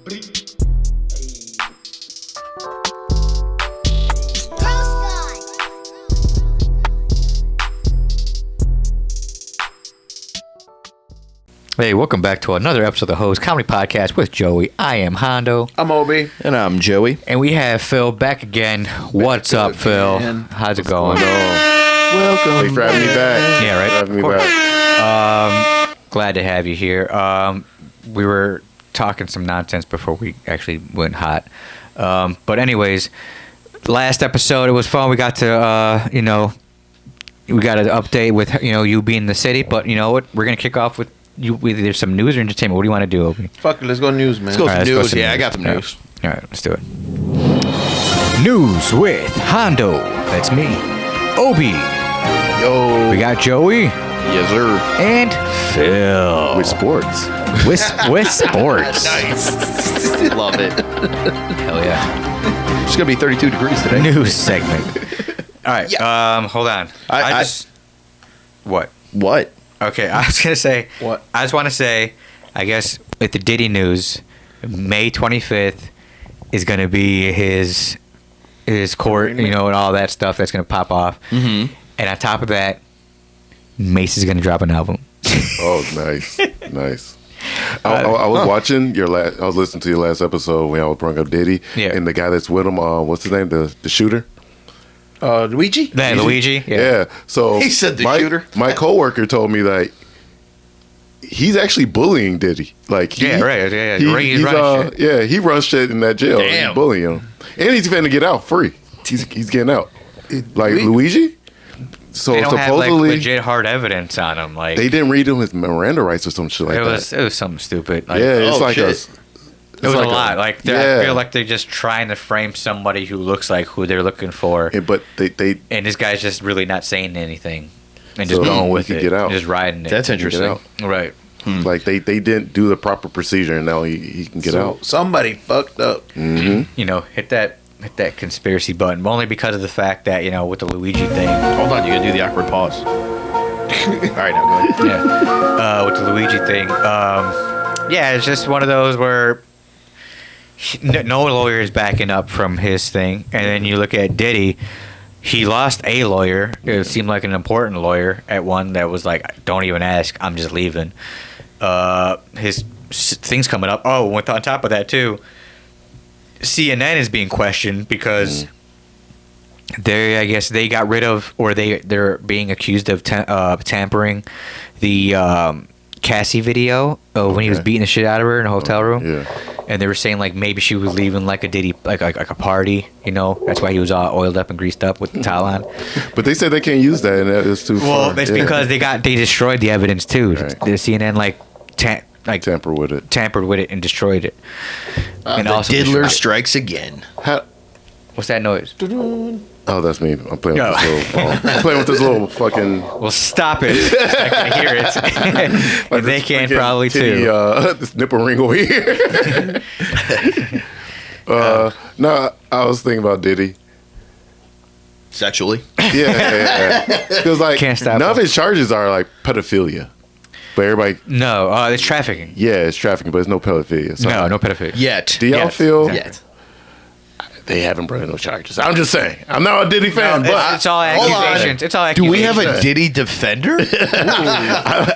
Hey, welcome back to another episode of the Host Comedy Podcast with Joey. I am Hondo. I'm Obi. And I'm Joey. And we have Phil back again. What's up, Phil? How's it going? Welcome. Thanks for having me back. Yeah, right? Having me back. Glad to have you here. We were talking some nonsense before we actually went hot. But anyways, last episode, it was fun. We got to, we got an update with, you being in the city. But you know what? We're going to kick off with either some news or entertainment. What do you want to do, Obi? Fuck it, let's go news, man. Let's go All some right, news. Yeah, I got some All right. news. All right, let's do it. News with Hondo. That's me. Obi. Yo. We got Joey. Yes, sir. And Phil. With sports. With sports. Nice. Love it. Hell yeah. It's going to be 32 degrees today. News segment. All right. Hold on. I just... What? What? Okay, I was going to say... What? I just want to say, I guess, with the Diddy news, May 25th is going to be his court, and all that stuff that's going to pop off. Mm-hmm. And on top of that, Mace is going to drop an album. Oh, nice, nice. I was watching your last. I was listening to your last episode when I was bringing up Diddy, and the guy that's with him. What's his name? The shooter. Luigi? Luigi? Yeah. So He said the shooter. My coworker told me that he's actually bullying Diddy. Like He's running shit. Yeah, he runs shit in that jail. Damn. He's bullying him, and he's finna get out free. He's getting out. Like Luigi. So They don't supposedly have, legit hard evidence on him. Like, they didn't read him his Miranda rights or some shit like that. It was something stupid. Like, Yeah, it's like shit. it was like a lot. I feel like they're just trying to frame somebody who looks like who they're looking for. But they And this guy's just really not saying anything and just So going he with could it. get out. Just riding it. That's interesting. out. Right. Like they didn't do the proper procedure, and now he can get out. Somebody fucked up. Mm-hmm. Hit that conspiracy button, only because of the fact that, with the Luigi thing. Hold on, you got to do the awkward pause. All right, now go ahead. Yeah. With the Luigi thing. It's just one of those where no lawyer is backing up from his thing. And then you look at Diddy. He lost a lawyer. It seemed like an important lawyer at one that was like, don't even ask. I'm just leaving. His thing's coming up. Oh, on top of that, too, CNN is being questioned because they got rid of, or they're being accused of tampering the Cassie video of when he was beating the shit out of her in a hotel room. Yeah. And they were saying like maybe she was leaving like a Diddy like a party, That's why he was all oiled up and greased up with the towel on. But they said they can't use that, and that is too far. Well, that's because they destroyed the evidence too. Right. The CNN tampered with it and destroyed it. And The also diddler strikes again. what's that noise? Oh, that's me. I'm playing with this little. I'm playing with this little fucking. Well, stop it! I can hear it. Like They this can freaking probably titty, too. This nipple ring over here. No, I was thinking about Diddy. Sexually. Yeah. Because like Can't stop none of him. his charges are like pedophilia, but everybody. No, it's trafficking. Yeah, it's trafficking, but it's no pedophilia. So No pedophilia. Yet. Do y'all Yes, feel Yet. they haven't brought no charges? I'm just saying. I'm not a Diddy fan, but It's all Hold on. accusations. It's all Do accusations. we have a Diddy defender?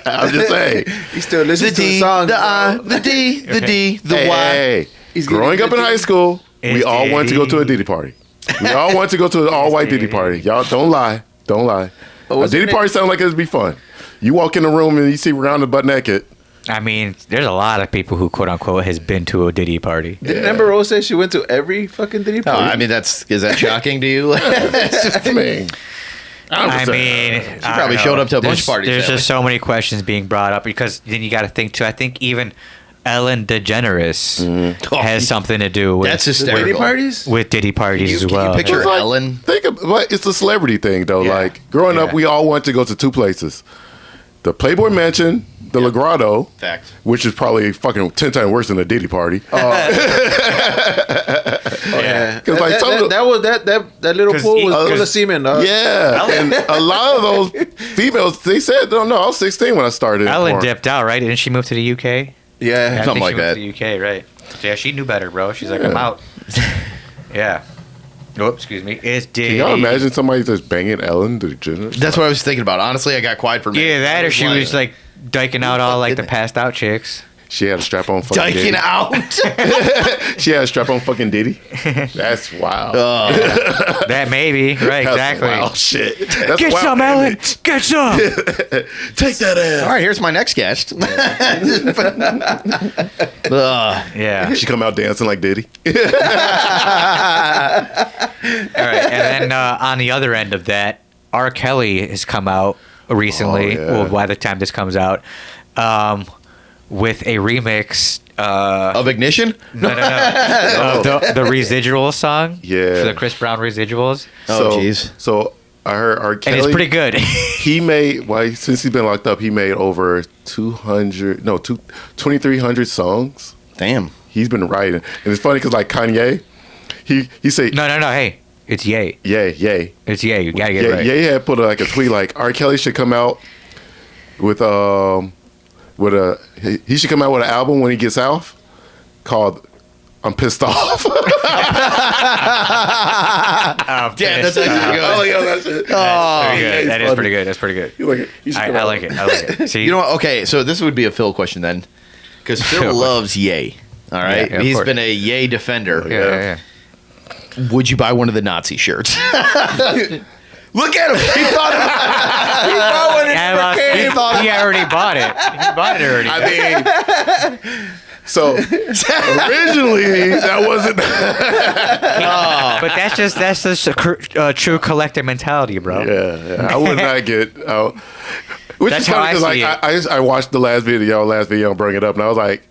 I'm just saying. He still listens to the D, song. the I, the D, the D, the Hey, Y. hey, He's growing getting up in good high school, we It's all wanted to go to a Diddy. Diddy party. We all wanted to go to an all-white Diddy party. Y'all don't lie. Don't lie. A what's Diddy the party sounds like it'd be fun. You walk in the room and you see Rihanna butt naked. I mean, there's a lot of people who quote unquote has been to a Diddy party. Didn't Amber Rose say she went to every fucking Diddy Oh, party? I mean, is that shocking to you? I mean, I mean, She probably showed up to a bunch of parties. There's that just so many questions being brought up because then you got to think too. I think even Ellen DeGeneres has something to do with That's The hysterical. Diddy parties? with Diddy parties as Can well. you picture It's like- Ellen? think of, but it's a celebrity thing though. Yeah. Like growing up, Yeah. we all wanted to go to two places: the Playboy Mansion, the La Grotto, Fact. which is probably fucking 10 times worse than a Diddy party. Yeah. 'Cause, like, some of the- that little 'Cause pool was he- full of semen, dog. Yeah, and a lot of those females, they said, no, I was 16 when I started. Ellen porn. dipped out, right? Didn't she move to the UK? Yeah. I Something think like she moved that. to the UK, right? Yeah, she knew better, bro. She's like, I'm out. Yeah. Oh, excuse me. It's Diddy. Can y'all imagine somebody just banging Ellen DeGeneres? That's what I was thinking about. Honestly, I got quiet for a minute. Yeah, that or she was like diking out all like the passed out chicks. She had a strap on fucking Diking Diddy. out. She had a strap on fucking Diddy. That's wild. That maybe. Right, That's exactly. wild shit. That's Get wild some, Ellen. image. Get some. Take that ass. All right, here's my next guest. Yeah. She come out dancing like Diddy. All right. And then on the other end of that, R. Kelly has come out recently. Oh, yeah. Well, by the time this comes out, with a remix Of Ignition? No. Of the residual song. Yeah. For the Chris Brown residuals. Oh, jeez. So I heard R. Kelly. And it's pretty good. He made, since he's been locked up, he made over 2,300 songs. Damn. He's been writing. And it's funny because like Kanye, he said, No. Hey, it's Ye. Yay. It's Ye. You gotta get it right. Ye had put like a tweet like R. Kelly should come out with he should come out with an album when he gets out called I'm Pissed Off. Damn, that's actually good. Oh, yeah, that's it. That is pretty good. That's pretty good. You like it? You should come I out. like it. See, You know what? Okay, so this would be a Phil question then. Because Phil Phil. loves Ye. All right? Yeah, of He's course. been a Ye defender. Yeah. Would you buy one of the Nazi shirts? Look at him. He thought of He already bought it. He bought it already. I mean, so originally that wasn't. But that's just a true collector mentality, bro. Yeah, I would not get. Which That's is funny how I 'cause, like see it. I watched the last video, and bring it up, and I was like,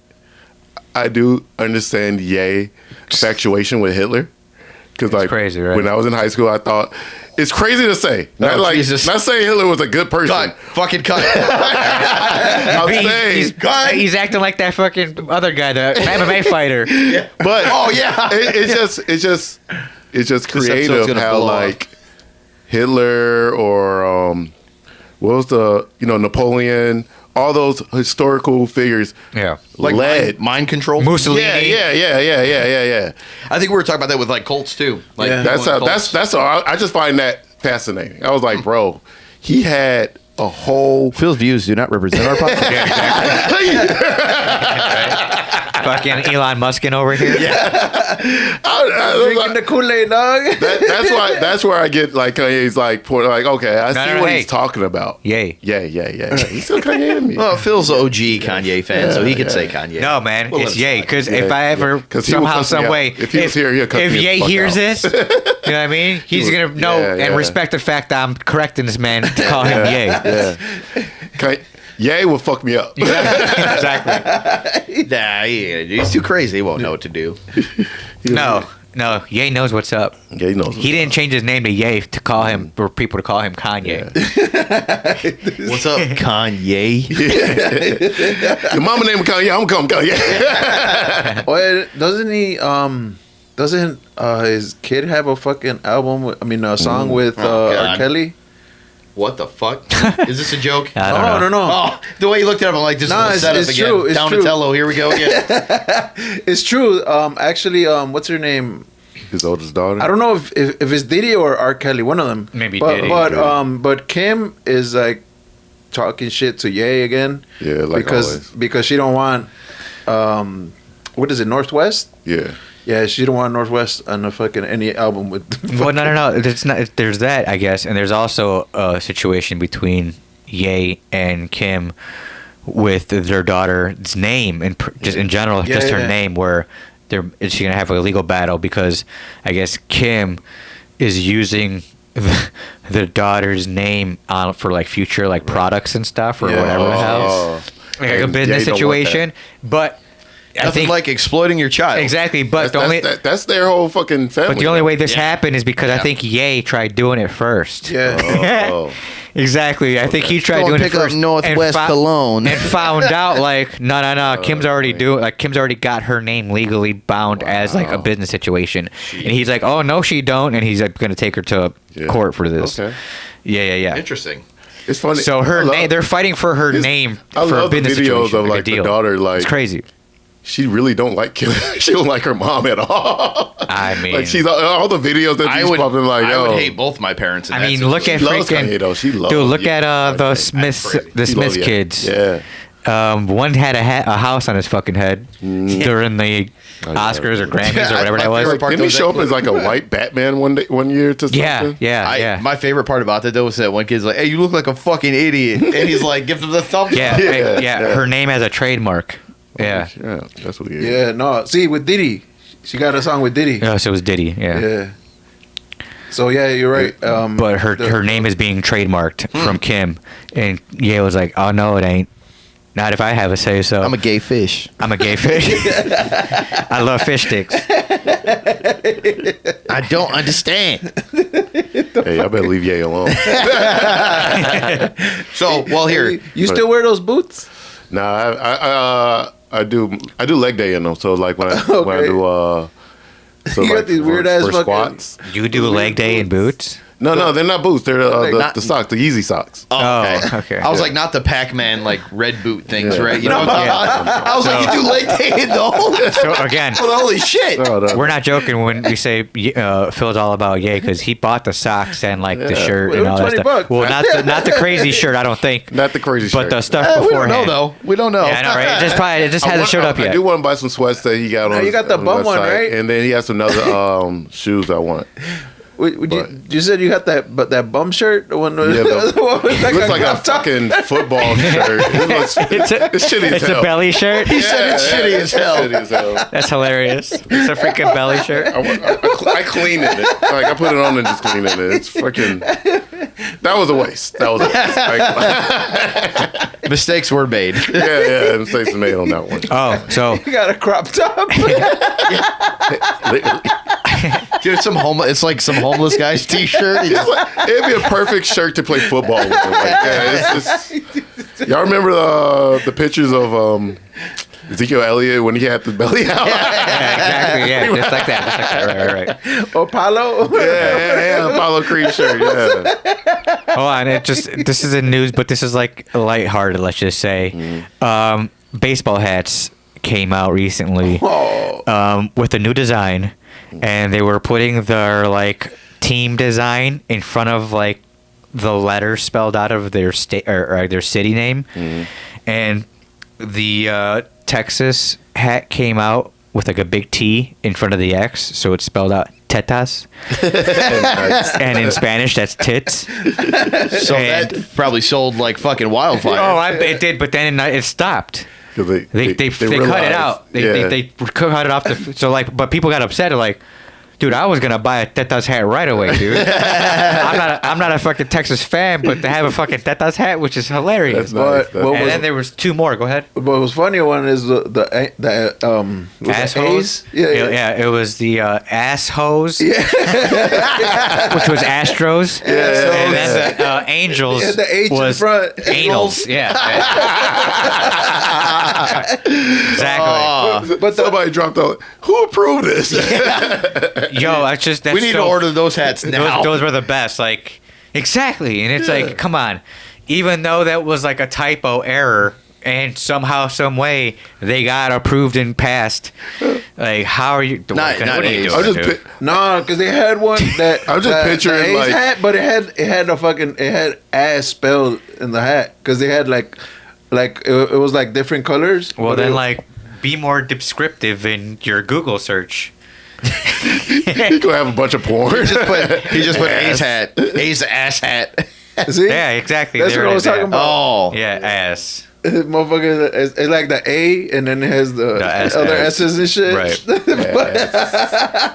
I do understand Ye infatuation with Hitler, because like crazy, right? when I was in high school, I thought it's crazy to say. Not Jesus. not saying Hitler was a good person. cut. Fucking cut. I'm saying, He's acting like that fucking other guy, the MMA fighter. but Oh, yeah. it's just episode's creative gonna how blow up. like Hitler or what was the Napoleon, all those historical figures Yeah. Like led. mind control. Mussolini. Yeah. I think we were talking about that with like Colts too. Like Yeah. That's all. I just find that fascinating. I was like, bro, he had a whole. Phil's views do not represent our podcast. Yeah, exactly. Fucking Elon Muskin over here. Drinking the Kool-Aid, dog. That's where I get like Kanye's like point. Like, okay, I see what hey. he's talking about. Yay. Yeah. He's still Kanye to me. Well, Phil's OG Kanye fan, so he could say Kanye. No, man, Well, it's that's Ye. fine. Because Yeah, if I ever yeah. 'Cause he will somehow, cuss me some out. way, If he was here, he'll cuss if me the Ye fuck hears out. this, you know what I mean? He's gonna know yeah, and yeah. respect the fact that I'm correcting this man to call him Ye. Yeah. Ye will fuck me up. Exactly. Nah, he's too crazy. He won't know what to do. No, Ye knows what's up. Yeah, he knows. He didn't change his name to Ye to call him, for people to call him Kanye. What's up, Kanye? Your mama named Kanye. I'm gonna call Kanye. Well, doesn't he? Doesn't his kid have a fucking album? A song with Oh, R. God. Kelly? What the fuck? Is this a joke? I don't know. No. Oh, the way you looked at him, I'm like, this No, is a setup it's again. true, it's true. Donatello, here we go again. It's true. Actually, what's her name? His oldest daughter. I don't know if it's Diddy or R. Kelly, one of them. Maybe but, Diddy. But Kim is like talking shit to Ye again. Yeah, like always. because she don't want what is it, Northwest? Yeah. Yeah, she don't want Northwest on a fucking any album with. Well, no. It's not. There's that, I guess, and there's also a situation between Ye and Kim with their daughter's name and just in general, Yeah, just her yeah. name, where she's gonna have a legal battle because I guess Kim is using the daughter's name for like future like products and stuff or Yeah. whatever the hell, Oh. like a And business Ye don't want situation, but. I Nothing think like exploiting your child. exactly, but That's their whole fucking family. but the only way this Yeah. happened is because I Yeah. think Ye tried doing it first. Yeah. Oh. Exactly. I think he tried Go doing it pick up first. Northwest Cologne. And found out like no. Kim's already Kim's already got her name legally bound as like a business situation. And he's like, oh no, she don't. And he's like going to take her to court for this. Okay. Yeah. Interesting. It's funny. So her I love- name, they're fighting for her name I for a love the business videos situation. of like the deal. daughter like It's crazy. she really don't like she don't like her mom at all. I mean, like she's all the videos that she's popping like, I yo. would hate both my parents. I mean, look at She loves freaking Kanye, though. She loves dude. Look Ye. at the Smith kids. Yeah. One had a house on his fucking head during the Oscars or Grammys or whatever that was. Didn't he show up as like a white Batman one year to something? Yeah. My favorite part about that though was that one kid's like, "Hey, you look like a fucking idiot," and he's like, gives him the thumbs up. Yeah. Her name has a trademark. Yeah. Yeah, that's what he is. Yeah, no. See, with Diddy, she got a song with Diddy. Oh, so it was Diddy. Yeah. So yeah, you're right. But her name is being trademarked from Kim, and Ye was like, "Oh no, it ain't. Not if I have a say so. I'm a gay fish. I'm a gay fish. I love fish sticks." I don't understand. Hey, I better leave Ye alone. So, well, here. You still wear those boots? Nah, I do leg day in them. So like when I do so You got like these weird ass for fucking- squats. You do leg day in boots? No, they're not boots. They're Not- the socks, the Yeezy socks. Oh, okay. Oh, okay. I was like, not the Pac-Man, like, red boot things, Yeah. right? You know what I'm talking about? I was like, you do leg day in those? So again, Well, holy shit. No. we're not joking when we say Phil's all about Ye because he bought the socks and like the Yeah. shirt Well, and all that $20. stuff. Well, not the crazy shirt, I don't think, Not the crazy but shirt. the stuff We don't beforehand. know, though. We don't know. Yeah, I know, right? It just hasn't showed up I yet. do want to buy some sweats that he got on. you got the on bum one, website. right? And then he has some other shoes I want. You said you got that bum shirt? The one with, Yeah, the one with It looks like a crop top? fucking football shirt. It's shitty as It's hell. a belly shirt. He said it's shitty as hell. Shitty as hell. That's hilarious. It's a freaking belly shirt. I cleaned it. Like I put it on and just cleaned it. It's fucking. That was a waste. That was a waste. Mistakes were made. Yeah. Mistakes were made on that one. Oh, so You got a crop top? Dude, it's like some homeless guy's t-shirt. He just- It'd be a perfect shirt to play football with. Like, yeah, it's just. Y'all remember the pictures of Ezekiel Elliott when he had the belly out? exactly, yeah, just like that. Right. Apollo? Yeah, Apollo Creed shirt. Yeah. Hold on, this is in news, but this is like lighthearted. Let's just say, baseball hats came out recently with a new design, and they were putting their like team design in front of like the letters spelled out of their state or their city name, and the Texas hat came out with like a big T in front of the X, so it's spelled out TeTas, and in Spanish that's tits. So that probably sold like fucking wildfire. Oh, it did, but then it stopped. They They cut it realized- out. yeah. They cut it off. So like, but people got upset. Like, dude, I was gonna buy a TeTas hat right away, dude. I'm not a fucking Texas fan, but they have a fucking TeTas hat, which is hilarious. That's nice. But And then there was two more. Go ahead. What was funny one is the was it Assholes. A's? Yeah. It was the ass hose, which was Astros. And then the Angels Yeah, the H in was front. Anals. Yeah. Exactly. But Somebody dropped out. Who approved this? Yo, that's we need to order those hats now. Those were the best. Like, exactly. And it's like, come on. Even though that was like a typo error, and somehow, some way, they got approved and passed. Like, how are you? Not what are you A's. doing, I just dude? no, because they had one that I was just picturing, the A's like- hat, but it had ass spelled in the hat because they had like it was like different colors. Well, but then, it- like, be more descriptive in your Google search. You gonna have a bunch of porn. He just put A's hat. A's ass hat. see, Yeah, exactly. that's There what I it was is, yeah. talking about. Oh. Yeah, ass. Motherfucker, it's like the A, and then it has the S, other S. S's and shit. Right.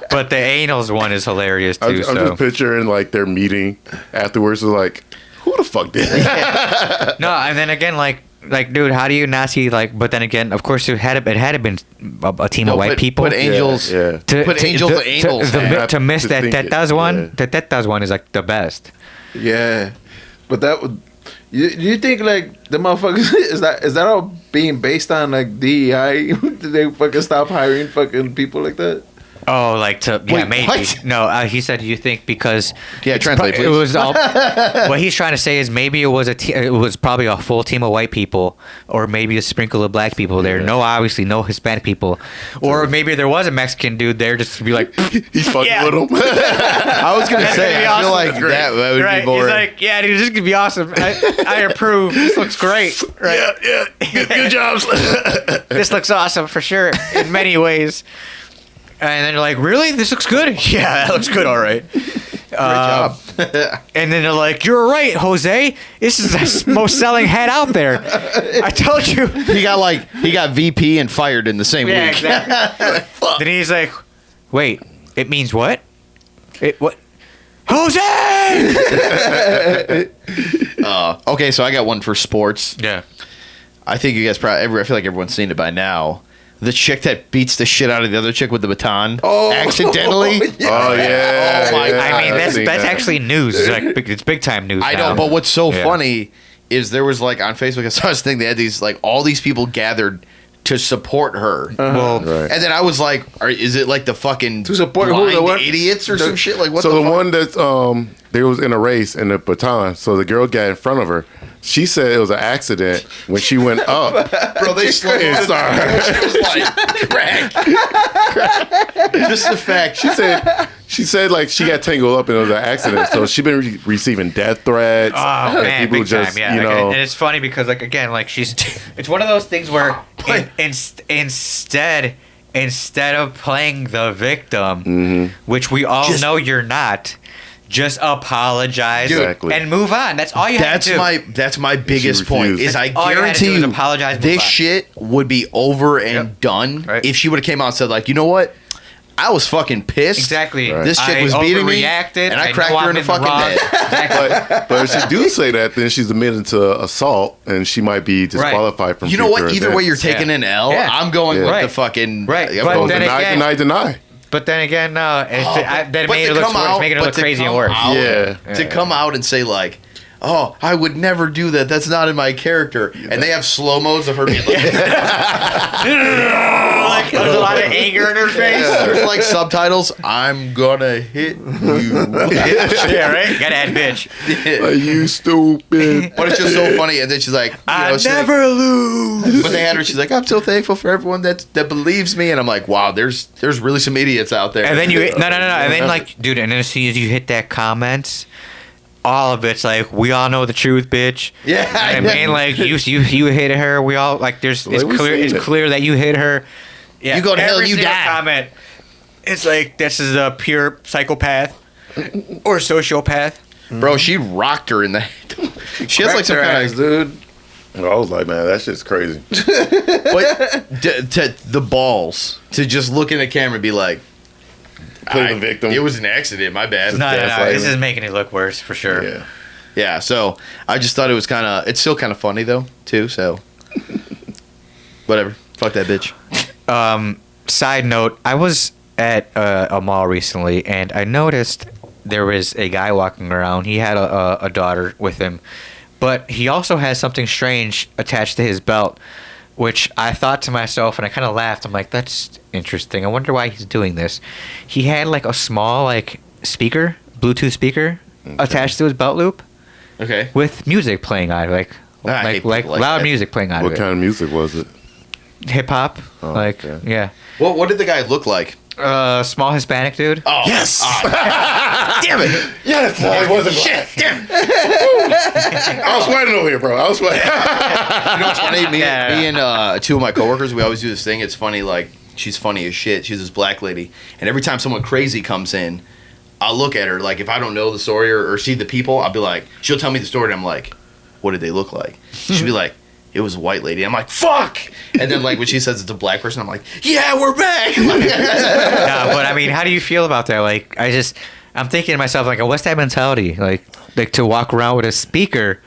But the anals one is hilarious too. I'm so just picturing like their meeting afterwards. Is like, who the fuck did that? no, and then again, like, dude, how do you not see like? But then again, of course, it had been a team of white people. Put angels. Yeah. Put angels to angels hat. to miss To that think it, TeTas one. yeah. The TeTas one is like the best. Yeah, but that would. You think like the motherfuckers is that all being based on like DEI? Did they fucking stop hiring fucking people like that? Oh, like to yeah, Wait, maybe. what? No, he said you think because Yeah, it's translate, It please. was all, what he's trying to say is maybe it was it was probably a full team of white people, or maybe a sprinkle of black people there. No, obviously no Hispanic people, or maybe there was a Mexican dude there just to be like, He's fucking Yeah. with him. I was gonna That's say, gonna be I feel awesome. like that would right? be more. He's like, yeah, dude, this is gonna be awesome. I approve. This looks great. Right? yeah. Good jobs. This looks awesome for sure in many ways. And then you're like, really? This looks good? Yeah, that looks good. All right. Great job. And then they're like, you're right, Jose. This is the most selling hat out there. I told you. he got VP and fired in the same Yeah, week. exactly. Then he's like, wait, it means what? What? Jose! Okay, so I got one for sports. Yeah. I think you guys probably. I feel like everyone's seen it by now. The chick that beats the shit out of the other chick with the baton accidentally. Oh yeah. Oh, my yeah, I mean, I've that's seen that. actually news. It's like it's big time news. I now. know, but what's so Yeah. funny is there was like on Facebook, I saw this thing. They had these like all these people gathered to support her. Well, Right. And then I was like, is it like the fucking To support who? blind The one- idiots or some shit? Like what So the the fuck? one that's they was in a race in the baton. So the girl got in front of her. She said it was an accident when she went up. Bro, they slowed and it. saw her. She was like, crack. Just the fact. She said like she got tangled up and it was an accident. So she been receiving death threats. Oh and man, people big just time, yeah. you Like, know. and it's funny because like again, like it's one of those things where instead of playing the victim, which we all Just- know you're not, just apologize Exactly. and move on. That's all you have to do. That's my biggest point. refused. Is I All you had to do guarantee was you apologize, move this on. shit would be over and Yep. done Right. if she would have came out and said like, you know what, I was fucking pissed. Exactly. Right. This chick I was beating me, overreacted, and I know cracked her I'm in the fucking wrong. head. Exactly. But if she do say that, then she's admitted to assault, and she might be disqualified from. You know what? future Either way, you're events. taking Yeah. an L. Yeah. I'm going Yeah. with the Right. fucking Right. I'm But going then with- Deny, deny. But then again, no, that made it look worse. Making it but look to crazy and come worse. out- Yeah. To come out and say like, oh, I would never do that. That's not in my character. And they have slow mos of her being like, Like there's a lot of anger in her face. there's like subtitles. I'm gonna hit you. Yeah, right. Gotta add bitch. Are you stupid? But it's just so funny. And then she's like, she's like- lose. But they had her. She's like, I'm so thankful for everyone that believes me. And I'm like, wow, there's really some idiots out there. And then you no. And then like, dude, and then as soon as you hit that comments, all of it's like, we all know the truth, bitch. Yeah, I mean, like you hit her. We all like. It's Like, we clear. seen It's it. clear that you hit her. Yeah, You go to hell, every you single die. Comment. It's like this is a pure psychopath or sociopath. Bro, she rocked her in the. She has like some kind of. dude. And I was like, man, that shit's crazy. But to the balls to just look in the camera and be like, Play the victim. It was an accident. My bad. No, gaslighting. this is making it look worse for sure. Yeah. Yeah. So I just thought it was kind of. It's still kind of funny though too. So whatever. Fuck that bitch. Side note, I was at a mall recently and I noticed there was a guy walking around. He had a daughter with him, but he also has something strange attached to his belt, which I thought to myself, and I kind of laughed. I'm like, that's interesting. I wonder why he's doing this. He had like a small like speaker, Bluetooth speaker, attached to his belt loop Okay. with music playing on it, I hate people like loud that. music playing on What it. kind of music was it? Hip hop, Oh, like okay. yeah. What did the guy look like? Small Hispanic dude. Oh Yes! damn it! Yes! It wasn't Shit! Damn. I was sweating over here, bro. I was sweating. You know what's funny? Me Yeah. and two of my coworkers, we always do this thing. It's funny, like, she's funny as shit. She's this black lady. And every time someone crazy comes in, I'll look at her. Like, if I don't know the story or see the people, I'll be like, she'll tell me the story, and I'm like, what did they look like? She'll be like, it was a white lady. I'm like, fuck! And then, like, when she says it's a black person, I'm like, yeah, we're back! No, but I mean, how do you feel about that? Like, I'm thinking to myself, like, what's that mentality? Like to walk around with a speaker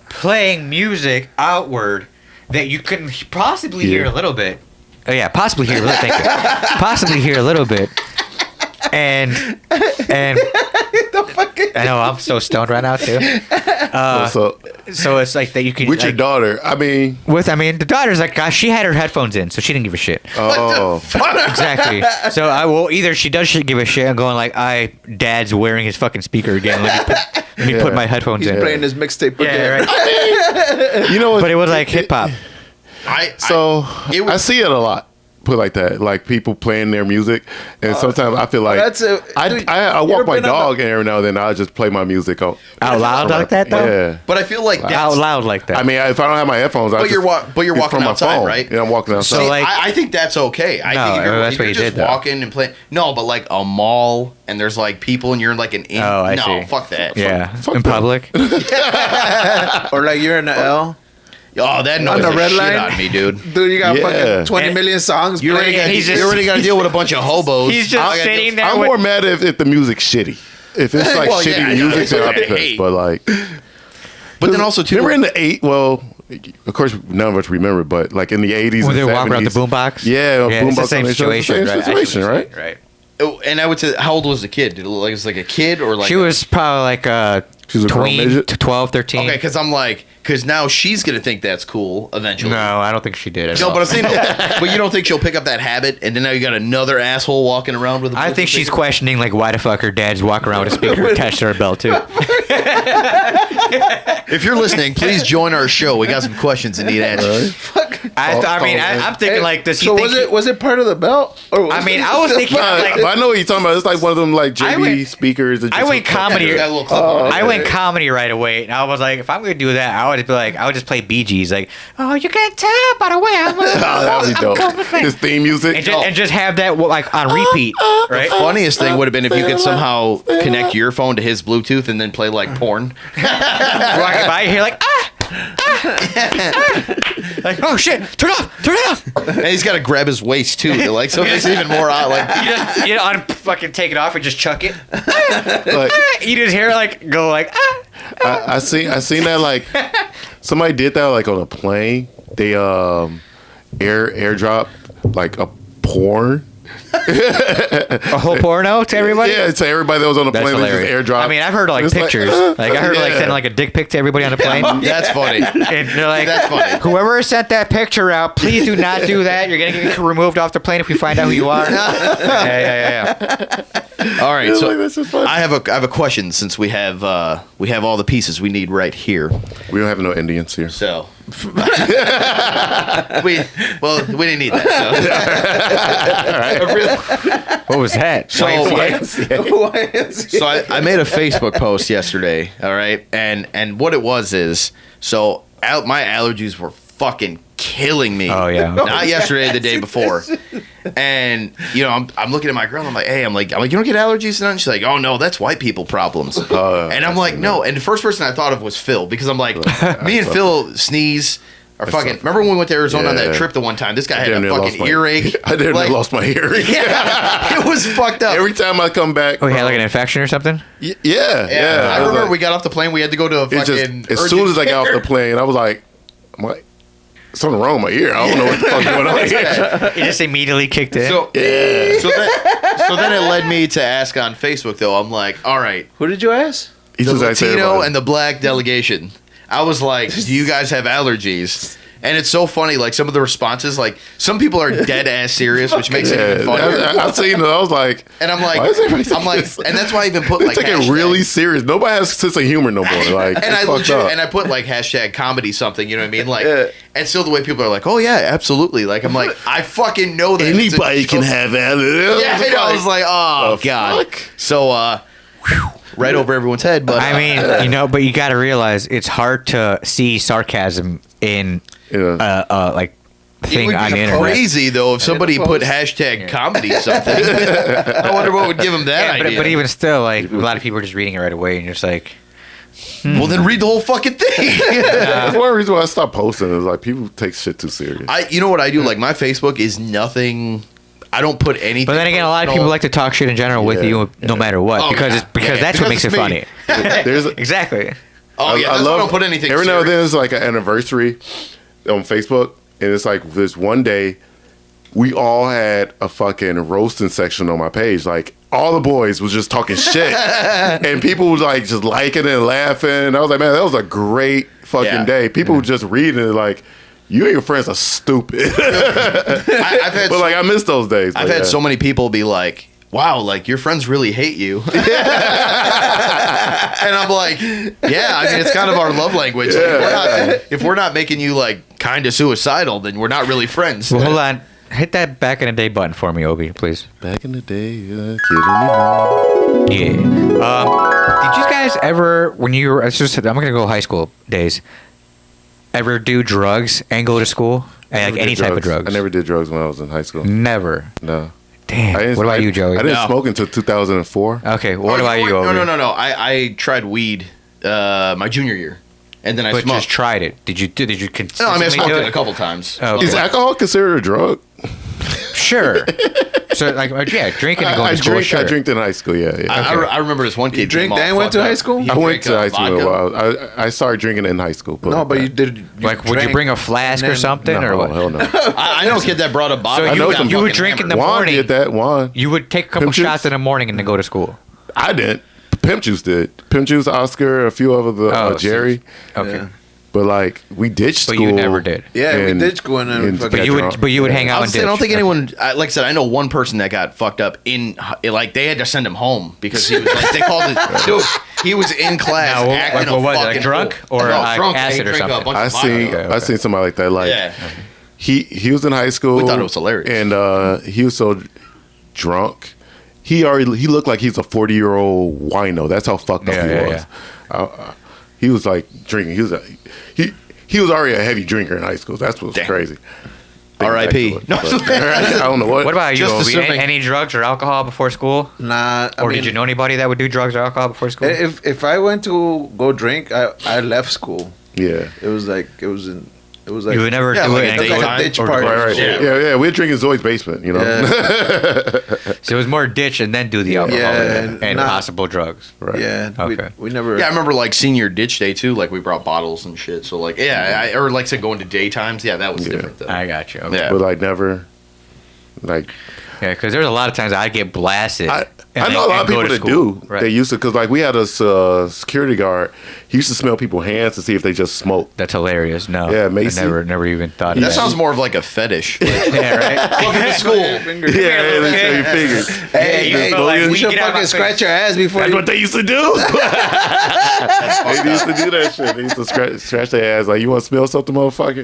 playing music outward that you couldn't possibly hear a little bit. Oh yeah, possibly hear a little. Thank you. Possibly hear a little bit. and I know I'm so stoned right now too. So it's like that you can with your daughter. The daughter's like, gosh, she had her headphones in, so she didn't give a shit. Oh, Exactly. So either she does give a shit and going like, Dad's wearing his fucking speaker again. Let me put my headphones He's in. playing his mixtape again. Yeah, right. you know what? But it was like hip hop. I see it a lot. Put like that, like people playing their music, and sometimes I feel like I walk my dog, and every now and then I just play my music out loud like that though. Yeah, but I feel like that's, out loud like that. I mean, if I don't have my headphones, you're walking outside, right? Yeah, I'm walking outside. So like, I think that's okay. I think if you're just walking and playing. No, but like a mall and there's like people and you're in like an inn. I see. Fuck that. Yeah, fuck in public. Or like you're in the L. Oh, that noise the the red shit line? on me, dude. Dude, you got fucking 20 million songs. You already got to deal with a bunch of hobos. He's just sitting there. I'm more mad if the music's shitty. If it's like shitty music, then I'm pissed. But like, but then also too, remember in the of course, none of us remember, but like in the 80s, when they and were walking around the 70s, boombox. Yeah, it's the same situation, right? Right. Oh, and I would say, how old was the kid? Did it look like it was like a kid or like? She was probably like she was a girl midget? 12, 13. Okay, because now she's gonna think that's cool eventually. No, I don't think she did. No, but I'm saying, but you don't think she'll pick up that habit, and then now you got another asshole walking around with. I think she's questioning like why the fuck her dad's walking around with a speaker attached to her belt too. If you're listening, please join our show. We got some questions that need answers. I'm thinking like, does he? So think was it part of the belt? Or I was thinking like, I know what you're talking about. It's like one of them like JB speakers. I went comedy. I went comedy right away, and I was like, if I'm gonna do that, I would just play Bee Gees, like, oh, you can't tell by the way I'm. That would be dope. His theme music, and just have that like on repeat. Right. The funniest thing would have been if you could somehow connect your phone to his Bluetooth and then play like porn. Walking by here like like, oh shit, turn it off. And he's got to grab his waist too, like, so it makes it even more odd. Like you just fucking take it off and just chuck it. Like, eat his hair, like go like. I seen that like somebody did that like on a plane. They airdrop like a porn. A whole porno to everybody? Yeah, to everybody that was on the plane. They just airdrop. I mean, I've heard like pictures. Like I heard like sending like a dick pic to everybody on the plane. That's funny. And they're like, that's funny. Whoever sent that picture out, please do not do that. You're gonna get removed off the plane if we find out who you are. Yeah. All right, so like, I have a question since we have all the pieces we need right here. We don't have no Indians here. So we didn't need that. So. What was that? So I made a Facebook post yesterday. All right, and what it was is my allergies were fucking killing me. Oh yeah. Not yesterday, the day before. And I'm looking at my girl. And I'm like, hey, I'm like, you don't get allergies, and she's like, oh no, that's white people problems. And I'm like, no. And the first person I thought of was Phil, because I'm like, me and Phil sneeze. Or fucking, remember when we went to Arizona on that trip the one time? This guy had a fucking earache. I didn't lost my hearing. Yeah, it was fucked up. Every time I come back. Oh, he had like an infection or something? Yeah. I remember we got off the plane. We had to go to a fucking. As soon as I got off the plane, I was like, something wrong with my ear. I don't know what the fuck going on here. It just immediately kicked in. So then it led me to ask on Facebook, though. I'm like, all right. Who did you ask? The Latino and the black delegation. I was like, do you guys have allergies? And it's so funny, like some of the responses, like some people are dead ass serious, which makes it even funnier. I've seen it. I was like, and I'm like, and that's why I even put like take it really serious. Nobody has sense of humor no more. Like, and I put like hashtag comedy something. You know what I mean? Like, and still the way people are like, oh yeah, absolutely. Like I'm like, I fucking know that anybody can have allergies. Yeah, I was like, oh god. Fuck? So right over everyone's head. But I mean, but you got to realize it's hard to see sarcasm in like thing on the internet. Crazy though if somebody put hashtag comedy something. I wonder what would give them that idea. But even still, like a lot of people are just reading it right away, and you're just like, well, then read the whole fucking thing. That's one reason why I stopped posting. Is like people take shit too serious. You know what I do? Like my Facebook is nothing. I don't put anything. But then again, a lot of people like to talk shit in general with you, no matter what, because that's what makes it funny. Exactly. Oh yeah, I don't put anything. Every now and then, it's like an anniversary on Facebook, and it's like this one day, we all had a fucking roasting section on my page. Like all the boys was just talking shit, and people was like just liking it and laughing. I was like, man, that was a great fucking day. People were just reading it like, you and your friends are stupid. I've had but like, I miss those days. I've had so many people be like, wow, like your friends really hate you. And I'm like, yeah, I mean, it's kind of our love language. Like, if we're not making you like kind of suicidal, then we're not really friends. Well, hold on. Hit that back in the day button for me, Obi, please. Back in the day, kid anymore. Yeah. Did you guys ever, when you were, I'm going to go high school days, ever do drugs and go to school? And like any type of drugs? I never did drugs when I was in high school. Never. No. Damn. What about you, Joey? I didn't smoke until 2004. Okay. What about you, Obi? No. I tried weed my junior year. And then I smoked. Just tried it. Did you No, I mean, I smoked it a couple times. Oh, okay. Is alcohol considered a drug? Sure. So, like, yeah, drinking and going to school, sure. I drank in high school, yeah. Okay. I remember this one kid. You drink then went to high school? I went to high school a while. I started drinking in high school. But you did. Would you bring a flask or something? No, or what? hell no. I know a kid that brought a bottle. So you would drink in the morning. Juan did that. Juan. You would take a couple shots in the morning and then go to school. I didn't. Pimp Juice did. Pimp Juice, Oscar, a few of the Jerry. Okay. Yeah. But like we ditched school. But you never did. Yeah, we did go in and But you would hang out and ditch. I don't think anyone. Like I said, I know one person that got fucked up in. Like they had to send him home because he was like they called it. Dude, he was in class acting what was it, fucking drunk fool. or drunk, acid or something? I seen somebody like that. Like he was in high school. We thought it was hilarious, and he was so drunk. He looked like he's a 40-year-old wino. That's how fucked up he was. Yeah. He was like drinking. He was already a heavy drinker in high school. That's what's crazy. R.I.P. No, I don't know what. What about you, Just Obi? Any drugs or alcohol before school? Nah. Or did you know anybody that would do drugs or alcohol before school? If I went to go drink, I left school. Yeah. It was like. You would never do it. Like a ditch party. Right. Yeah. We were drinking Zoe's basement. You know. Yeah. So it was more ditch and then do the alcohol and possible drugs. Right. Yeah. Okay. We never. Yeah, I remember like senior ditch day too. Like we brought bottles and shit. So like or like I said going to daytimes. Yeah, that was different though. I got you. Okay. Yeah. But like never, like. Yeah, because there's a lot of times I'd get blasted. I know a lot of people that do. Right. They used to, because like we had a security guard. He used to smell people's hands to see if they just smoked. That's hilarious. No, Yeah, Macy. I never even thought of That that. sounds more of like a fetish. Like, Yeah, right. welcome to school. Yeah, they show your fingers. Hey, you should fucking scratch your ass before. That's you... what they used to do. They used to do that shit. They used to scratch their ass like, you want to smell something, motherfucker?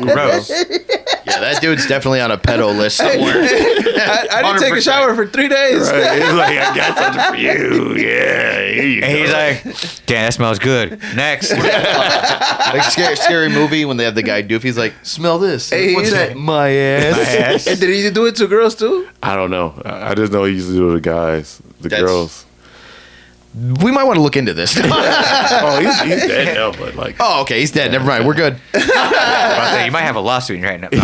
Gross. Yeah, that dude's definitely on a pedo list somewhere. I didn't take a 100%. shower for 3 days. Right. He's like, I got something for you. Yeah, here you And go. he's like, damn, that smells good. Next. Like scary movie when they have the guy Doofy. He's like, smell this. Hey, What's he's that? like- My ass. And did he do it to girls too? I don't know. I just know he used to do it to guys, the That's- girls. We might want to look into this. Oh, he's dead now, but like. Oh, okay, he's dead. Never mind. We're good. You might have a lawsuit right now. But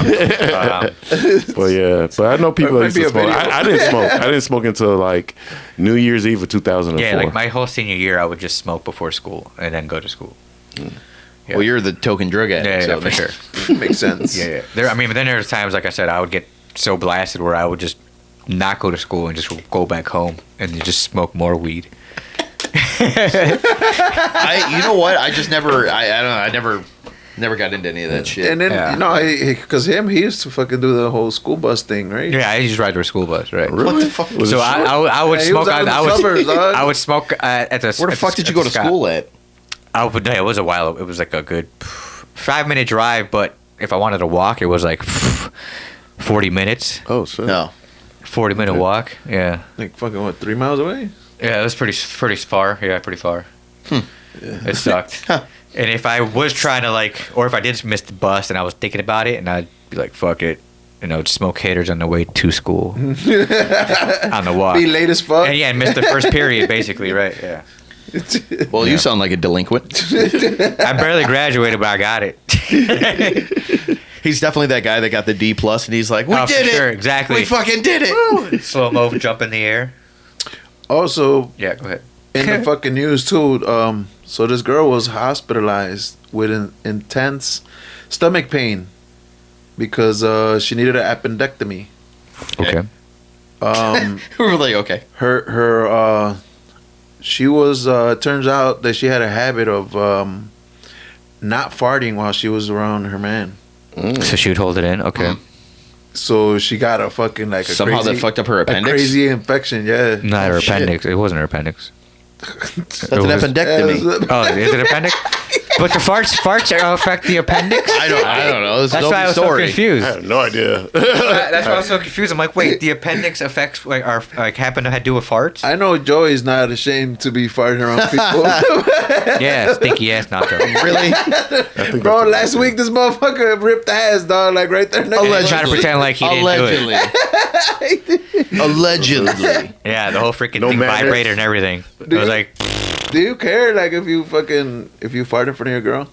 yeah, but I know people that Might used be to a smoke. video. I didn't smoke. I didn't smoke until like New Year's Eve of 2004. Yeah, like my whole senior year, I would just smoke before school and then go to school. Yeah. Well, you're the token drug addict. Yeah, so for sure. Makes sense. Yeah. But then there's times, like I said, I would get so blasted where I would just not go to school and just go back home and just smoke more weed. You know what? I just never. I don't know. I never got into any of that shit. And then because he used to fucking do the whole school bus thing, right? Yeah, I just ride to a school bus, right? Really? What the fuck? Was So it I would Yeah, he was smoke. out in the I would suburbs, dog. I would smoke at the. Where the fuck did you go to school at? It was a while. It was like a good 5-minute drive, but if I wanted to walk, it was like 40 minutes. Oh shit. No. 40-minute walk. Yeah. Like fucking 3 miles away? Yeah, it was pretty far. Yeah, pretty far. It sucked. And if I was trying to or if I did miss the bus and I was thinking about it, and I'd be like, "Fuck it," smoke haters on the way to school, on the walk. Be late as fuck. And miss the first period, basically, right? Yeah. Well, you sound like a delinquent. I barely graduated, but I got it. He's definitely that guy that got the D plus, and he's like, "We Oh, did for it! sure, exactly. We fucking did it!" Slow mo, jump in the air. Also, Yeah, go ahead. in the fucking news too, so this girl was hospitalized with an intense stomach pain because she needed an appendectomy. Okay. We were like, okay. her she was turns out that she had a habit of not farting while she was around her man. So she would hold it in. Okay. So she got a fucking like a Somehow crazy, that fucked up her a appendix. crazy infection. Yeah, Not her shit. appendix. It wasn't her appendix. That's an appendectomy. Oh, is it appendix? But the farts affect the appendix? I don't know. This That's is why I was so story. I confused. have no idea. That's why I was so confused. I'm like, wait, the appendix affects like our like happen to do with farts? I know Joey's not ashamed to be farting around people. Yeah, stinky ass nacho. Really? I think Bro, that's- last week this motherfucker ripped ass, dog, like right there. Next And trying to pretend like he didn't do it. Allegedly. Yeah, the whole freaking No thing manners. vibrated and everything. I was like, Do you care, like, if you fart in front of your girl?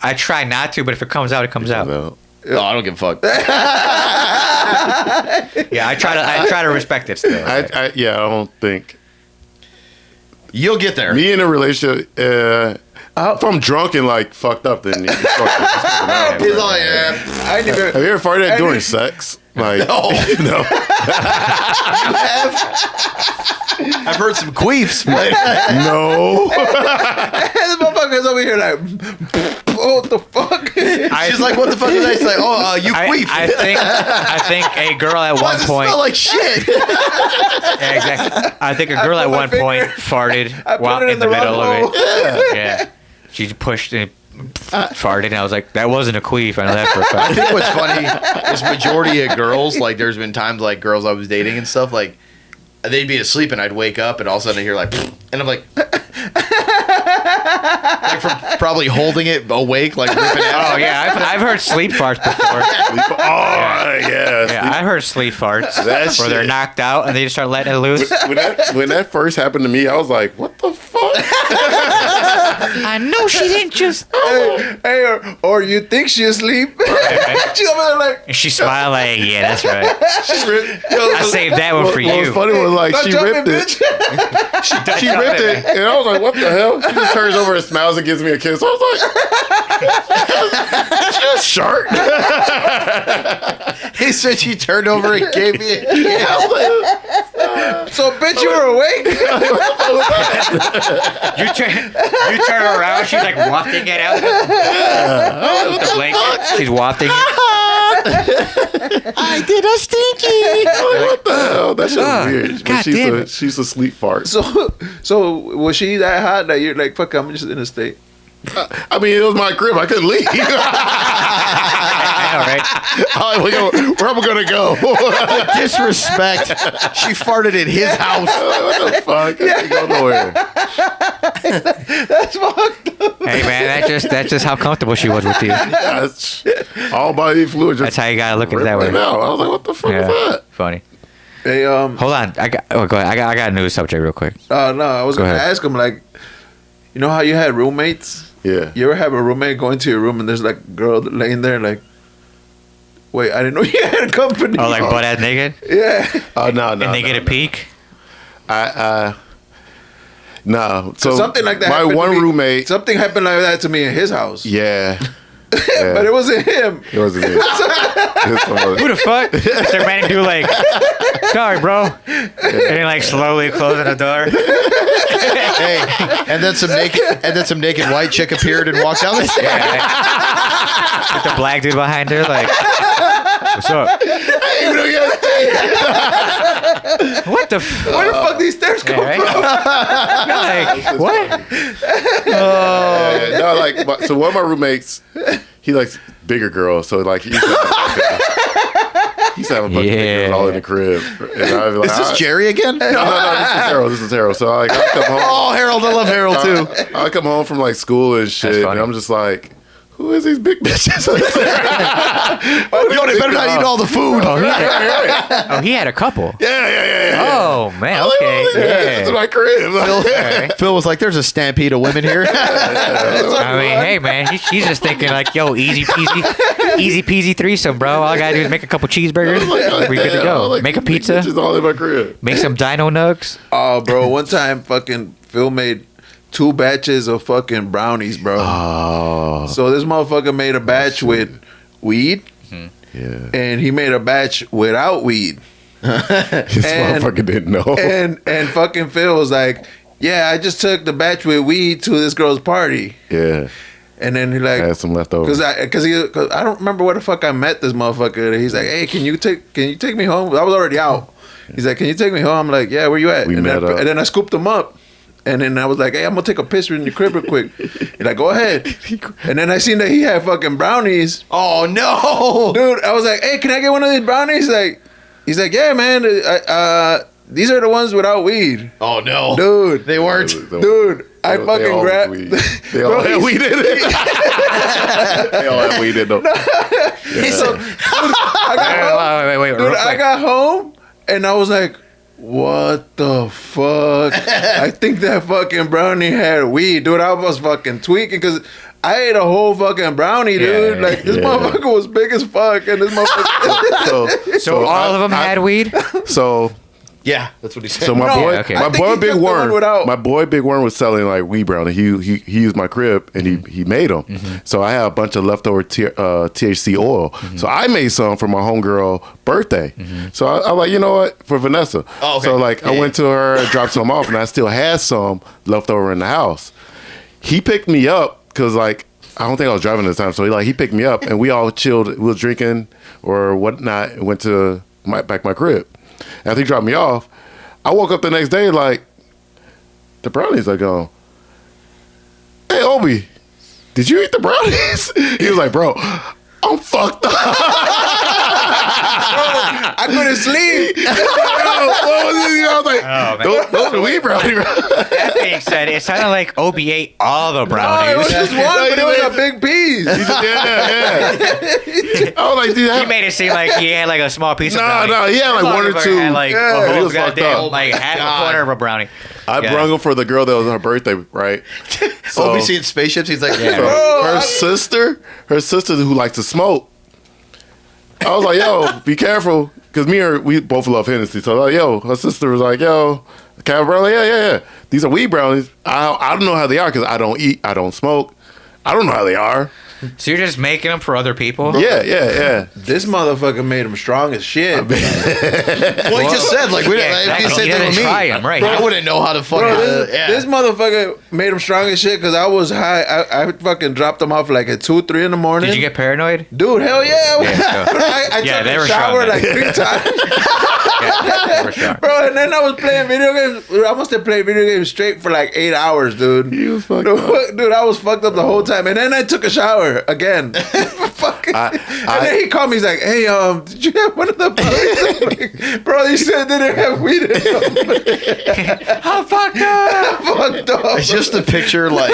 I try not to, but if it comes out, it comes out. No. No, I don't give a fuck. Yeah, I try to respect it still. I don't think You'll get there. me in a relationship. If I'm drunk and like fucked up, then He's like, yeah. I ain't even. have you ever farted during sex? Like No. no. I've heard some queefs, but No. This motherfucker's over here like, what the fuck? she's like, what the fuck is that? She's like, oh, you queef. I think a girl at Why one does it point. smell like shit? Yeah, exactly. I think a girl put at my one finger- point farted I put while it in the wrong middle of hole. it. Yeah, she pushed and farted, and I was like, that wasn't a queef. I know that for a I fact. think what's funny is majority of girls, like there's been times like girls I was dating and stuff, like they'd be asleep and I'd wake up and all of a sudden I hear like, and I'm like, like from probably holding it awake, like ripping out. Oh yeah, I've heard sleep farts before. Oh yeah. Yeah, I heard sleep farts That where they're shit. knocked out and they just start letting it loose. When that first happened to me, I was like, "What the fuck?" I know she didn't just. Hey, or you think she asleep? She's over there like, And she smiled like, yeah, that's right. she ripped. I saved that one for What was you. funny was like Don't she jump ripped in, it. bitch. She ripped it, and I was like, "What the hell?" She just turns over and smiles and gives me a kiss. I was like, "She's shark." He said she turned over and gave me a kiss. So, bitch, you were awake? You turn around, she's like wafting it out with the blanket. She's wafting it. I did a stinky. What the hell? That shit was weird. God But she's damn a it. she's a sleep fart. So was she that hot that you're like, fuck, I'm just in a state? I mean, it was my crib. I couldn't leave. I know, right? Where am I gonna go? Disrespect. She farted in his house. What the fuck? I can't go nowhere. That's fucked up. Hey man, that's just how comfortable she was with you. That's all body fluid. Just That's how you gotta look at it that ripping way. out. I was like, what the fuck is Yeah, that? funny. Hey, Hold on, go ahead. I got a new subject real quick. no, I was Go gonna ahead. ask him, like, you know how you had roommates? Yeah. You ever have a roommate go into your room and there's like a girl laying there like, wait, I didn't know you had company. Oh, like butt ass naked, Yeah. Oh no, no. and they no, get a no. peek. No. So Something like that. My happened to one me- roommate. Something happened like that to me in his house. Yeah. But it wasn't him. It wasn't me. It's someone- Who the fuck? They're man to do like, sorry, bro, and then like slowly closing the door. Hey, and then some naked white chick appeared and walked down the stairs. Yeah, right? With the black dude behind her, like, what's up? Even though you had- What the? Where the fuck these stairs come Yeah, right? from? Like, what? Yeah, no, like so one of my roommates, he likes bigger girls, so like he used to have a bunch of big girls all in the crib. And I'd be like, Is this Jerry again? No, this is Harold. So like I come home. Oh, Harold, I love Harold too. I come home from like school and shit, and funny. I'm just like, who is these big bitches? Yo, they better not eat all the food. Oh, he had a couple. Yeah. Oh man, Like, okay, well, This is yeah. my crib. Okay. Phil was like, "There's a stampede of women here." I mean, hey man, he's just thinking like, yo, easy peasy threesome, bro. All I gotta do is make a couple cheeseburgers. We good to go. Make a pizza. Bitches all in my crib. Make some dino nugs. Oh, bro, one time fucking Phil made 2 batches of fucking brownies, bro. Oh, So this motherfucker made a batch with weed, yeah. and he made a batch without weed. This motherfucker didn't know. And fucking Phil was like, yeah, I just took the batch with weed to this girl's party. Yeah. And then he like I had some leftovers. Cause I don't remember where the fuck I met this motherfucker. He's like, hey, can you take me home? I was already out. He's like, can you take me home? I'm like, yeah, where you at? We met up. And then I scooped him up. And then I was like, hey, I'm gonna take a piss in your crib real quick. He's like, go ahead. And then I seen that he had fucking brownies. Oh no, Dude, I was like, hey, can I get one of these brownies? He's like, yeah, man. These are the ones without weed. Oh no, Dude, they weren't. Dude, I fucking grabbed. They all had weed in it. They all had weed in them. So, dude, I got home. Wait, Dude, real I quick. got home and I was like, what the fuck? I think that fucking brownie had weed. Dude, I was fucking tweaking because I ate a whole fucking brownie, dude. Yeah, Like, this motherfucker was big as fuck. And this motherfucker. So all of them had weed? So Yeah, that's what he said. So my No, boy, okay. I my think boy he Big took the one Worm, without. my boy Big Worm was selling like weed brownie. He used my crib and he made them. So I had a bunch of leftover THC oil. So I made some for my homegirl birthday. So I was like, you know what, for Vanessa. Oh, okay. So like I Yeah. went to her, dropped some off, and I still had some left over in the house. He picked me up because like I don't think I was driving at the time. So he picked me up and we all chilled. We was drinking or whatnot. And went to my crib. After he dropped me off, I woke up the next day like, the brownies are gone. Hey, Obi, did you eat the brownies? He was like, bro, I'm fucked up. I couldn't sleep. What was this? I was like, Oh, man. those are weed brownies. That being said, it sounded like Obi ate all the No, it brownies. was just one, but it was a big piece. Yeah. I was like, dude, He made it seem like he had like a small piece of brownie. No, he had like one or Motherfucker two. Had like Yeah, a he whole was fucked goddamn, up. like half God. a quarter of a brownie. I Yeah. brung them for the girl that was her birthday, right? So, Obi seeing spaceships. He's like, Yeah. so Bro, her sister who likes to smoke. I was like, yo, be careful. Because we both love Hennessy. So I was like, yo, her sister was like, yo, can I have a brownie? Yeah. These are weed brownies. I don't know how they are because I don't eat, I don't smoke. I don't know how they are. So you're just making them for other people? Yeah. this motherfucker made him strong as shit. well, he just said like we didn't. Yeah, Like, exactly. the same You thing didn't with me. try 'em, right. I wouldn't know how to fucking. Bro, yeah. this motherfucker made him strong as shit because I was high. I fucking dropped him off like at 2, 3 in the morning. Did you get paranoid? Dude, hell yeah. Yeah, so- I Yeah, took they a were shower strong, like man. 3 times. Yeah, for sure. Bro, and then I was playing video games. I must have played video games straight for like 8 hours, dude. You was fucked Dude, I was fucked up the whole time. And then I took a shower again. Fucking. And then he called me. He's like, hey, did you have one of the brownies? Bro, you said they didn't have weed in them. I'm fucked up. Fucked up. It's just a picture, like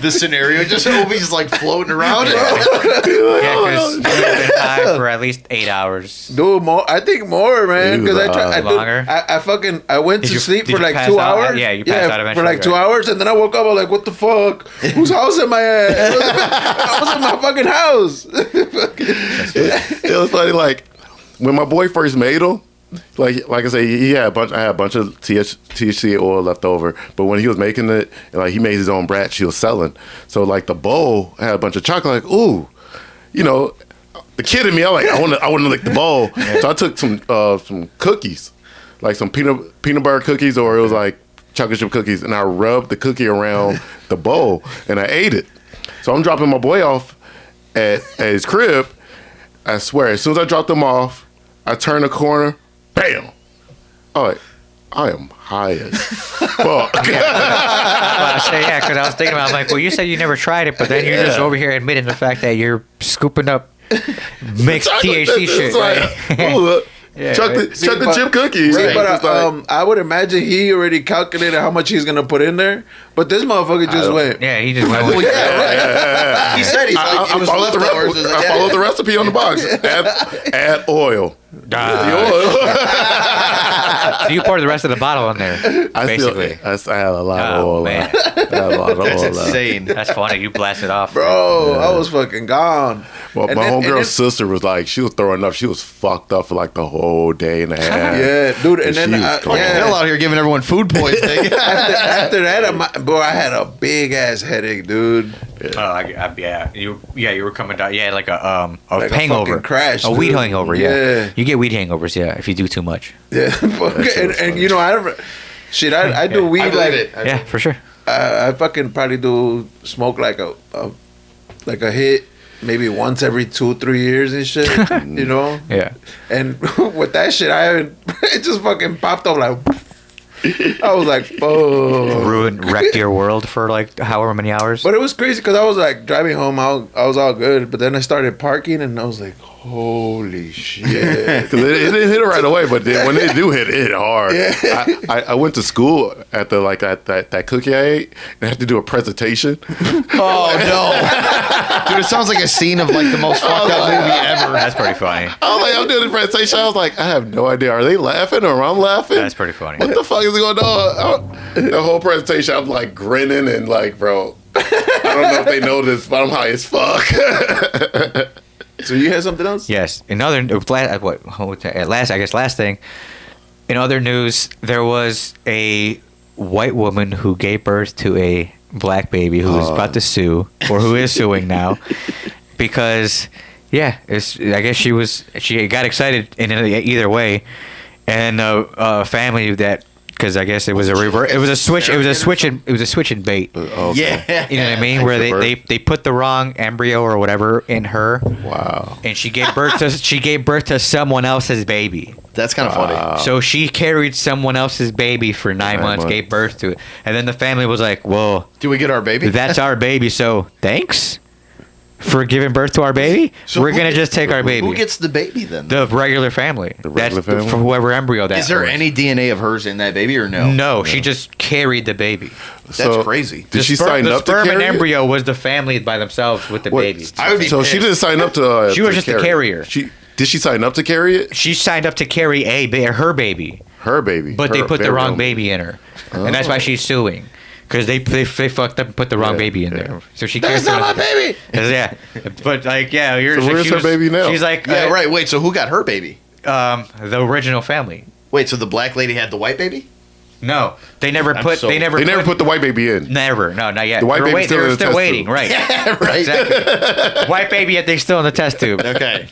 the scenario. Just Obi's like floating around. Yeah, because you've been high for at least 8 hours. Dude, more. I think more, man. Because Longer? I went Did to you- sleep did for you like pass 2 out? hours. Yeah, you passed out for eventually, like 2 right. hours, and then I woke up. I was like, "What the fuck? Whose house am I at?" I was in my fucking house. It was funny, like when my boy first made them. Like I say, I had a bunch of THC oil left over. But when he was making it, like he made his own batch, he was selling. So like the bowl had a bunch of chocolate. Like, ooh, you know, the kid in me, I want to lick the bowl. So I took some cookies, like some peanut butter cookies, or it was like chocolate chip cookies, and I rubbed the cookie around the bowl and I ate it. So I'm dropping my boy off at his crib. I swear, as soon as I dropped him off, I turned the corner, bam. I am high as fuck. Well, I say, yeah, because I was thinking about, I was like, well, you said you never tried it, but then you're just over here admitting the fact that you're scooping up mixed THC shit. It's like, ooh, Yeah, chocolate chip cookies. See, Right. but It's like, I would imagine he already calculated how much he's gonna put in there. But this motherfucker just went. Yeah, he just went with Well, yeah, right. He said he's like, it was leftovers. It's like, I followed the recipe on the box. Add oil. So you poured the rest of the bottle in there, basically. I had a lot of Oh, oil. man. I had a lot of That's oil. insane. That's funny. You blasted off. Bro, I was fucking gone. Well, And my then- and then- homegirl's sister was like, she was throwing up. She was fucked up for like the whole day and a half. Yeah, dude. And then she was gone. yeah. Phil out here giving everyone food poisoning. After that, bro, I had a big ass headache, dude. Yeah, you were coming down. Yeah, like a Like a hangover, fucking crash, a weed dude. hangover. Yeah, you get weed hangovers. Yeah, if you do too much. Yeah, and you know I do weed I like believe it. Yeah, for sure. I fucking probably do smoke like a hit maybe once every 2-3 years and shit. You know. Yeah. And with that shit, it just fucking popped up like. I was like, oh. Wrecked your world for like however many hours. But it was crazy because I was like driving home, I was all good, but then I started parking and I was like, holy shit. Because it didn't hit it right away, but when they do hit, it hit hard. Yeah. I went to school at that cookie I ate, and I had to do a presentation. Oh no, dude! It sounds like a scene of like the most fucked up movie ever. That's pretty funny. I was like, I'm doing the presentation. I was like, I have no idea. Are they laughing or am I laughing? That's pretty funny. What the fuck is going on? The whole presentation, I'm like grinning and like, bro, I don't know if they know this, but I'm high as fuck. So you had something else? Yes. In other last thing. In other news, there was a white woman who gave birth to a black baby who is about to sue, or who is suing now, because I guess she got excited in either way, and a family that. Because I guess it was a reverse. It was a switch. It was a switch and bait. Yeah, You know what I mean? Where they put the wrong embryo or whatever in her. Wow. And she gave birth to someone else's baby. that's kind of funny. So she carried someone else's baby for 9 months, gave birth to it, and then the family was like, "Well, Do we get our baby? that's our baby. So thanks for giving birth to our baby. So We're who gonna gets- just take our baby." Who gets the baby then? the regular family? regular That's family? for whoever embryo that. Is there was. any DNA of hers in that baby or no? No, she just carried the baby. That's crazy. Did she sign the up to sperm carry and it? embryo was the family by themselves with the What? baby. I would be So she pissed. didn't sign up to. She was to just a carry it. carrier. Did she sign up to carry it? She signed up to carry her baby, Her baby. but they Her put the very wrong own baby in her, and that's why she's suing. Because they fucked up and put the wrong baby in there. So she That's not my baby. Yeah. But like, yeah, So where's her baby now? She's like, Yeah, right. Wait, so who got her baby? the original family. Wait, so the black lady had the white baby? No, they never I'm put. so- They never put the white baby in. Never. No, not yet. The white They were baby's still they in were the still test waiting. tube. Right. Yeah, right. Exactly. White baby, yet they still in the test tube. Okay.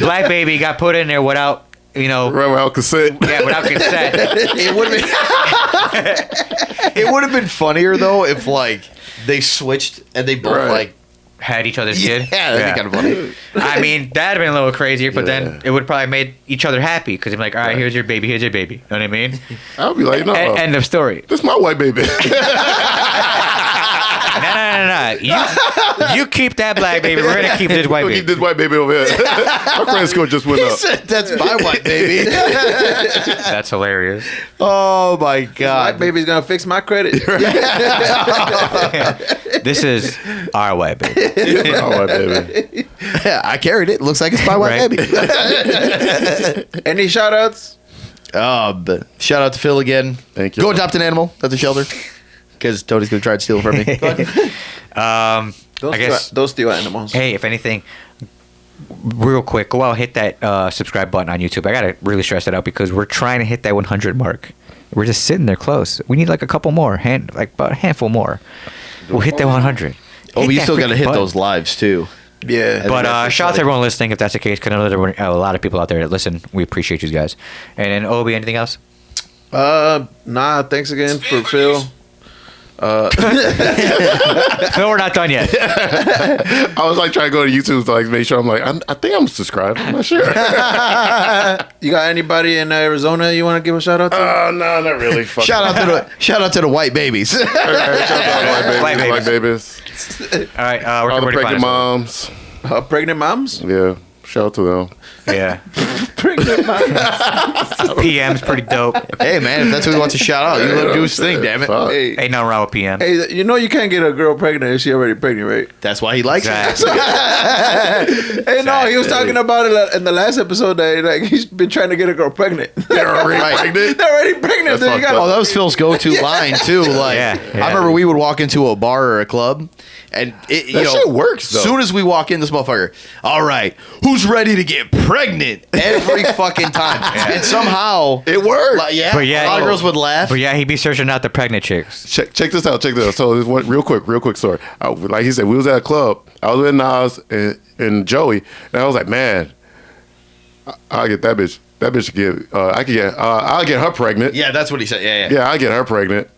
Black baby got put in there without, Right without consent. yeah, without consent. It would have been. It would have been funnier though if like they switched and they both Right. like. Had each other's kid. Yeah, that'd be kind of funny. I mean, that'd have been a little crazier, but Yeah. then it would probably made each other happy because I'm like, all right, here's your baby, here's your baby. You know what I mean? I'll be like, no, End of story. this is my white baby. No. You keep that black baby. We're gonna keep this white We'll keep baby. this white baby over here. Our credit score just went He up. said, "That's my white baby." That's hilarious. Oh my Black god. baby's gonna fix my credit. This is our white baby. Our white baby. Yeah, I carried it. Looks like it's my white Right. baby. Any shout outs? But shout out to Phil again. Thank you. Go adopt an animal at the shelter because Tony's gonna try to steal it from me. Those I guess- those steel animals. Hey, if anything, real quick, go out, hit that subscribe button on YouTube. I gotta really stress that out because we're trying to hit that 100 mark. We're just sitting there close. We need like a couple more, about a handful more. We'll hit that 100. Oh, Hit but you that still got to freaking hit button. those lives too. Yeah. But that's shout out to funny. everyone listening if that's the case. Because I know there were a lot of people out there that listen. We appreciate you guys. And then Obi, anything else? Nah. Thanks again for Phil. Phil, we're not done yet. I was like trying to go to YouTube to like make sure I'm like, I think I'm subscribed. I'm not sure. You got anybody in Arizona you want to give a shout out to? No, not really. Fuck. Shout out to the white babies. All right, shout out to White white babies. babies. All right, where All can the everybody pregnant find us? moms. Pregnant moms? Yeah, shout out to them. Yeah. Pregnant moms. PM's pretty dope. Hey man, if that's who wants to shout out, you let him do his thing. Damn it. Fuck. Hey, Ain't nothing wrong with PM. hey, you know you can't get a girl pregnant if she already pregnant, right? That's why he likes Exactly. Hey, no, he was talking about it in the last episode that like he's been trying to get a girl pregnant. They're already Right. pregnant. They're already pregnant. That's Then you fucked it. Oh, got that was Phil's go-to line too. Like, Yeah, yeah. I remember we would walk into a bar or a club, And That shit works, though. As soon as we walk in, this motherfucker, all right, who's ready to get pregnant? Every fucking time. And somehow It works. like, yeah, But yeah, a lot of girls would laugh. But yeah, he'd be searching out the pregnant chicks. Check this out. So this one real quick story. Like he said, we was at a club. I was with Nas and Joey, and I was like, man, I'll get that bitch. That bitch I'll get her pregnant. Yeah, that's what he said. Yeah. Yeah, I'll get her pregnant.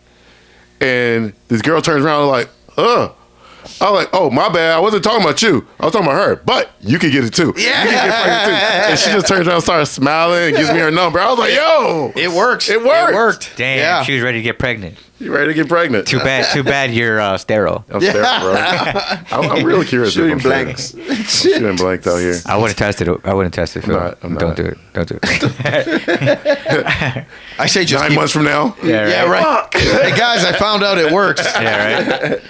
And this girl turns around and like, I was like, oh, my bad. I wasn't talking about you. I was talking about her. But you could get it too. Yeah. You can get pregnant too. And she just turns around and starts smiling and gives me her number. I was like, yo. It works. It worked. It worked. Damn, Yeah. she was ready to get pregnant. You ready to get pregnant? Too bad you're sterile. I'm sterile, bro. I'm really curious. Shooting if I'm blanks. sterile. I'm shooting blanks out here. I wouldn't test it. Phil. I'm Don't not. do it. Don't do it. I say just 9 keep- months from now. Yeah, right. Hey, guys, I found out it works. Yeah, right.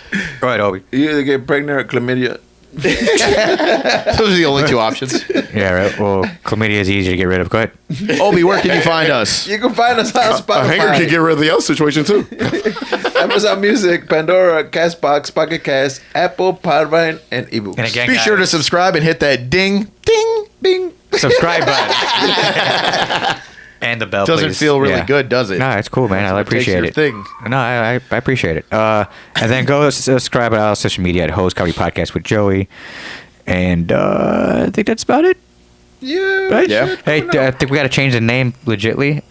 Go ahead, Obi. You either get pregnant or chlamydia. Those are the only two options. Yeah, right. Well, chlamydia is easy to get rid of. Go ahead. Obi, where can you find us? You can find us on A hanger can Spotify, get rid of the other situation too. Amazon Music, Pandora, Castbox, Pocket Cast, Apple, Podvine, and eBooks. And again, Be sure to guys, subscribe and hit that ding, ding, bing. subscribe button and the bell. Doesn't please. feel really Yeah. good, does it? No, it's cool, man. I appreciate your it. thing. No, I appreciate it. And then go subscribe on all social media at Host Comedy Podcast with Joey. And I think that's about it. Yeah. Right? Yeah. Hey, I think we got to change the name legitly.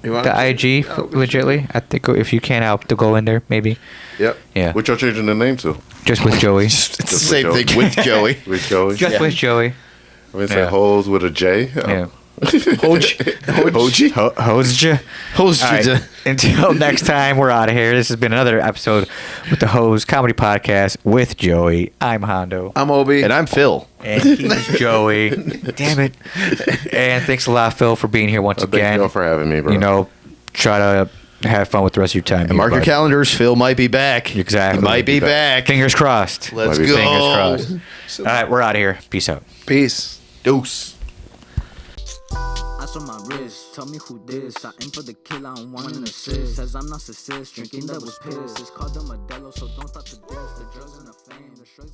You want The IG legitly. I think if you can, I'll to go in there maybe. Yep. Yeah. What y'all changing the name to? Just with Joey. It's the same thing with Joey. With Joey. Just with Joey. I'm gonna say Yeah. hoes with a J. Yeah. Hoji. Hosja. Host All right. Until next time, we're out of here. This has been another episode with the Hose Comedy Podcast with Joey. I'm Hondo. I'm Obi. And I'm Phil. And he's Joey. Damn it. And thanks a lot, Phil, for being here once Thank again. y'all for having me, bro. You know, try to have fun with the rest of your time. And mark your bud. calendars. Phil might be back. Exactly. He might be back. Fingers crossed. Let's Might be go. Fingers crossed. All right, we're out of here. Peace out. Peace. Deuce. Ice on my wrist, tell me who this. I aim for the kill, I don't want an assist. Says I'm narcissist, drinking that was piss. It's called the Modelo, so don't stop to diss. The drugs and the fame, the